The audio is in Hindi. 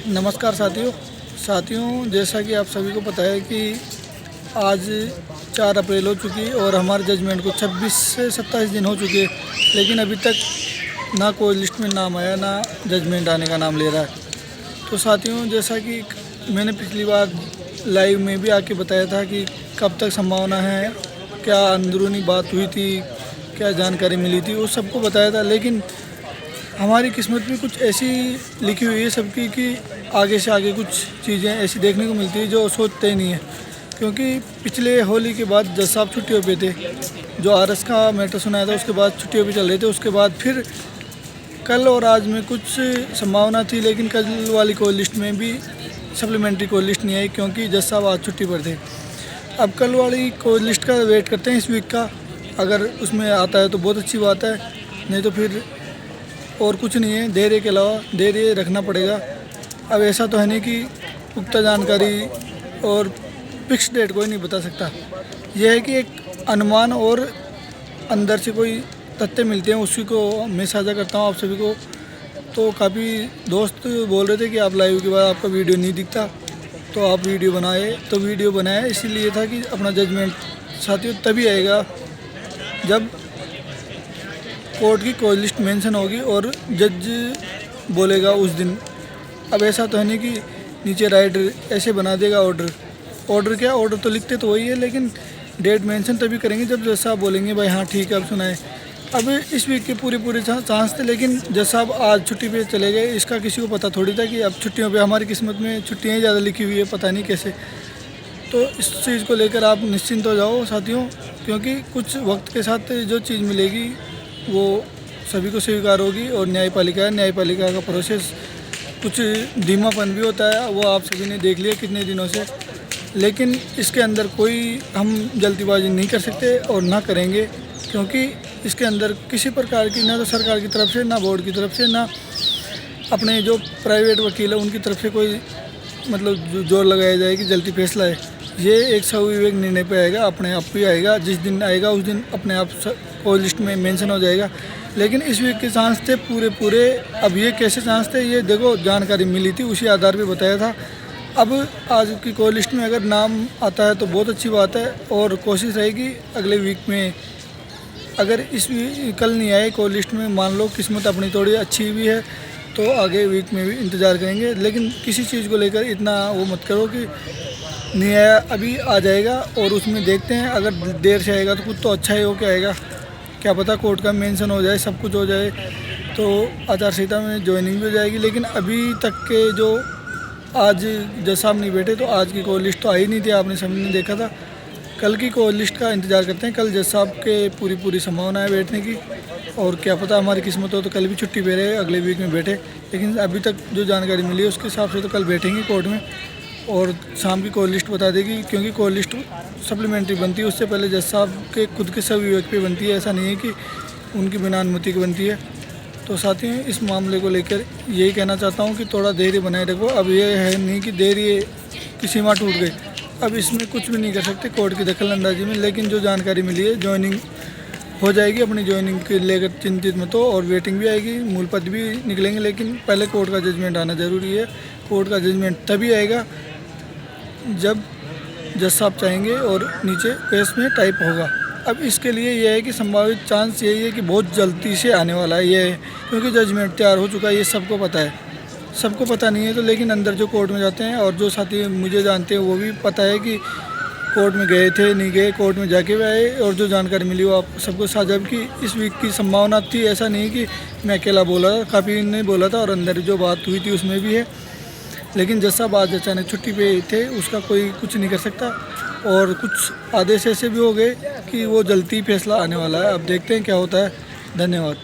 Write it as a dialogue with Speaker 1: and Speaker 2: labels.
Speaker 1: नमस्कार साथियों, जैसा कि आप सभी को पता है कि आज 4 अप्रैल हो चुकी और हमारे जजमेंट को 26 से 27 दिन हो चुके, लेकिन अभी तक ना कोई लिस्ट में नाम आया, ना जजमेंट आने का नाम ले रहा है। तो साथियों, जैसा कि मैंने पिछली बार लाइव में भी आके बताया था कि कब तक संभावना है, क्या अंदरूनी बात हुई थी, क्या जानकारी मिली थी, वो सबको बताया था। लेकिन हमारी किस्मत में कुछ ऐसी लिखी हुई है सबकी कि आगे से आगे कुछ चीज़ें ऐसी देखने को मिलती है जो सोचते ही नहीं है। क्योंकि पिछले होली के बाद जज साहब छुट्टियों पे थे, जो आरएस का मैटर सुनाया था उसके बाद छुट्टियों पे चल रहे थे। उसके बाद फिर कल और आज में कुछ संभावना थी, लेकिन कल वाली कोई लिस्ट में भी सप्लीमेंट्री कोई लिस्ट नहीं आई क्योंकि जज साहब आज छुट्टी पर थे। अब कल वाली कोई लिस्ट का वेट करते हैं इस वीक का। अगर उसमें आता है तो बहुत अच्छी बात है, नहीं तो फिर और कुछ नहीं है। धैर्य के अलावा धैर्य रखना पड़ेगा। अब ऐसा तो है नहीं कि पुख्ता जानकारी और फिक्स डेट कोई नहीं बता सकता। यह है कि एक अनुमान और अंदर से कोई तथ्य मिलते हैं, उसी को मैं साझा करता हूँ आप सभी को। तो काफ़ी दोस्त बोल रहे थे कि आप लाइव के बाद आपका वीडियो नहीं दिखता, तो आप वीडियो बनाए। तो वीडियो बनाया इसीलिए था कि अपना जजमेंट साथियों तभी आएगा जब कोर्ट की कोई लिस्ट मेंशन होगी और जज बोलेगा उस दिन। अब ऐसा तो है नहीं कि नीचे राइटर ऐसे बना देगा ऑर्डर क्या, ऑर्डर तो लिखते तो वही है, लेकिन डेट मेंशन तभी करेंगे जब जज साहब बोलेंगे भाई हाँ ठीक है अब सुनाए। अब इस वीक के पूरे चांस थे, लेकिन जज साहब आज छुट्टी पे चले गए। इसका किसी को पता थोड़ी था कि अब छुट्टियों पे हमारी किस्मत में छुट्टियाँ ही ज़्यादा लिखी हुई है, पता नहीं कैसे। तो इस चीज़ को लेकर आप निश्चिंत हो जाओ साथियों, क्योंकि कुछ वक्त के साथ जो चीज़ मिलेगी वो सभी को स्वीकार होगी। और न्यायपालिका का प्रोसेस कुछ धीमापन भी होता है, वो आप सभी ने देख लिया कितने दिनों से। लेकिन इसके अंदर कोई हम जल्दीबाजी नहीं कर सकते और ना करेंगे, क्योंकि इसके अंदर किसी प्रकार की ना तो सरकार की तरफ से, ना बोर्ड की तरफ से, ना अपने जो प्राइवेट वकील है उनकी तरफ से कोई मतलब जोर लगाया जाए कि जल्दी फैसला है। ये एक सविवेक निर्णय पे आएगा, अपने आप ही आएगा। जिस दिन आएगा उस दिन अपने आप कोई लिस्ट में मेंशन हो जाएगा। लेकिन इस वीक के चांस थे पूरे। अब ये कैसे चांस थे ये देखो, जानकारी मिली थी उसी आधार पे बताया था। अब आज की कोई लिस्ट में अगर नाम आता है तो बहुत अच्छी बात है, और कोशिश रहेगी अगले वीक में। अगर कल नहीं आए कोई लिस्ट में, मान लो किस्मत अपनी थोड़ी अच्छी भी है, तो आगे वीक में भी इंतज़ार करेंगे। लेकिन किसी चीज़ को लेकर इतना वो मत करो कि नहीं आया, अभी आ जाएगा और उसमें देखते हैं। अगर देर से आएगा तो कुछ तो अच्छा ही हो के आएगा, क्या पता कोर्ट का मेंशन हो जाए, सब कुछ हो जाए तो आचार संहिता में ज्वाइनिंग भी हो जाएगी। लेकिन अभी तक के जो आज जज साहब नहीं बैठे, तो आज की कोई लिस्ट तो आई नहीं थी, आपने सबने देखा था। कल की कोई लिस्ट का इंतज़ार करते हैं। कल जज साहब के पूरी संभावना है बैठने की, और क्या पता हमारी किस्मत हो तो कल भी छुट्टी पे रहे, अगले वीक में बैठे। लेकिन अभी तक जो जानकारी मिली है उसके हिसाब से तो कल बैठेंगे कोर्ट में, और शाम की कोई लिस्ट बता देगी। क्योंकि कोई लिस्ट सप्लीमेंट्री बनती है, उससे पहले जज साहब के खुद के सभी विवेक पे बनती है, ऐसा नहीं है कि उनकी बिना अनुमति की बनती है। तो साथियों, इस मामले को लेकर यही कहना चाहता हूँ कि थोड़ा धैर्य बनाए रखो। अब ये है नहीं कि धैर्य की सीमा टूट गई, अब इसमें कुछ भी नहीं कर सकते कोर्ट की दखल अंदाजी में। लेकिन जो जानकारी मिली है, ज्वाइनिंग हो जाएगी, अपनी ज्वाइनिंग के लेकर चिंतित मत हो, और वेटिंग भी आएगी, मूल पद भी निकलेंगे। लेकिन पहले कोर्ट का जजमेंट आना ज़रूरी है। कोर्ट का जजमेंट तभी आएगा जब जज साहब चाहेंगे और नीचे केस में टाइप होगा। अब इसके लिए यह है कि संभावित चांस यही है कि बहुत जल्दी से आने वाला है ये, क्योंकि जजमेंट तैयार हो चुका है, ये सबको पता है। सबको पता नहीं है तो, लेकिन अंदर जो कोर्ट में जाते हैं और जो साथी मुझे जानते हैं वो भी पता है कि कोर्ट में गए थे, नहीं गए, कोर्ट में जाके भी आए, और जो जानकारी मिली वो आप सबको साझा की। इस वीक की संभावना थी, ऐसा नहीं कि मैं अकेला बोला था, काफ़ी ने बोला था, और अंदर जो बात हुई थी उसमें भी है। लेकिन जज साहब आज अचानक छुट्टी पे थे, उसका कोई कुछ नहीं कर सकता। और कुछ आदेश ऐसे भी हो गए कि वो जल्दी फैसला आने वाला है। अब देखते हैं क्या होता है। धन्यवाद।